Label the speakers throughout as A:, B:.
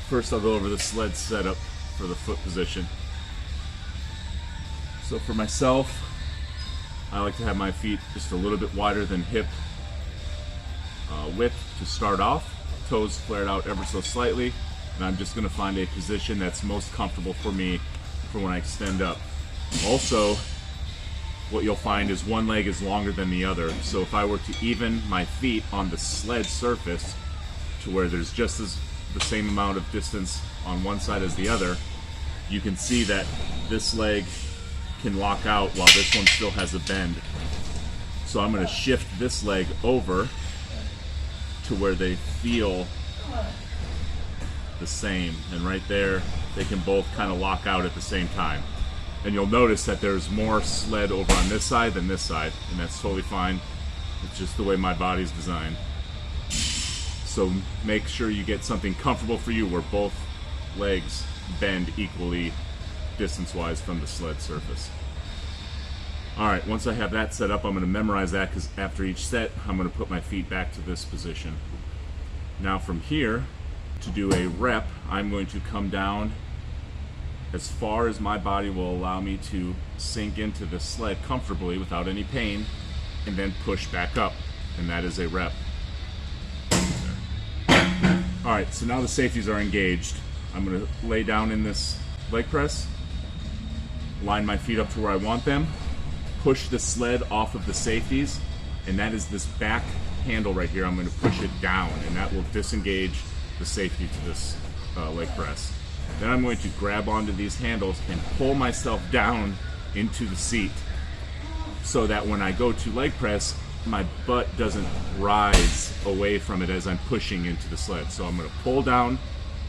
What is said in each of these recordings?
A: First I'll go over the sled setup for the foot position. So for myself, I like to have my feet just a little bit wider than hip width to start off. Toes flared out ever so slightly, and I'm just going to find a position that's most comfortable for me for when I extend up. Also, what you'll find is one leg is longer than the other, so if I were to even my feet on the sled surface to where there's just the same amount of distance on one side as the other, you can see that this leg can lock out while this one still has a bend. So I'm going to shift this leg over to where they feel the same, and right there they can both kind of lock out at the same time. And you'll notice that there's more sled over on this side than this side, and that's totally fine. It's just the way my body's designed. So make sure you get something comfortable for you where both legs bend equally distance-wise from the sled surface. Alright, once I have that set up, I'm going to memorize that, because after each set, I'm going to put my feet back to this position. Now from here, to do a rep, I'm going to come down as far as my body will allow me to sink into the sled comfortably without any pain, and then push back up, and that is a rep. Alright, so now the safeties are engaged. I'm going to lay down in this leg press, line my feet up to where I want them, push the sled off of the safeties, and that is this back handle right here. I'm going to push it down, and that will disengage the safety to this leg press. Then I'm going to grab onto these handles and pull myself down into the seat so that when I go to leg press, my butt doesn't rise away from it as I'm pushing into the sled. So I'm going to pull down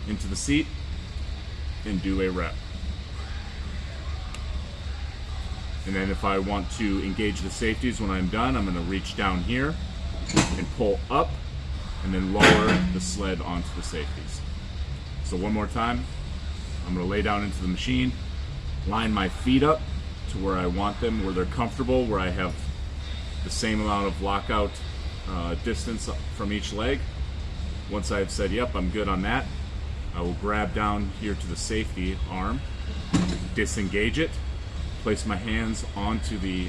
A: into the seat and do a rep. And then if I want to engage the safeties when I'm done, I'm going to reach down here and pull up and then lower the sled onto the safeties. So one more time, I'm going to lay down into the machine, line my feet up to where I want them, where they're comfortable, where I have the same amount of lockout distance from each leg. Once I've said, yep, I'm good on that, I will grab down here to the safety arm, disengage it, place my hands onto the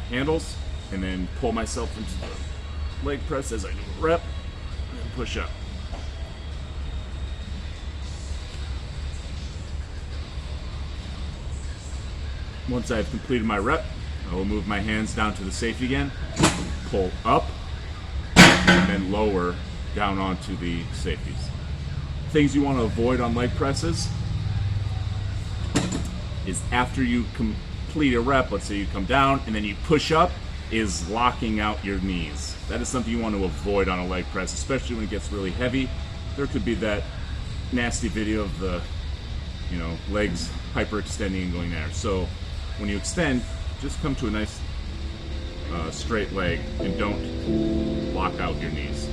A: handles, and then pull myself into the leg press as I do a rep, and push up. Once I've completed my rep, I will move my hands down to the safety again, pull up, and then lower down onto the safeties. Things you want to avoid on leg presses is after you complete a rep, let's say you come down and then you push up, is locking out your knees. That is something you want to avoid on a leg press, especially when it gets really heavy. There could be that nasty video of the legs hyperextending and going there. So when you extend, just come to a nice straight leg and don't lock out your knees.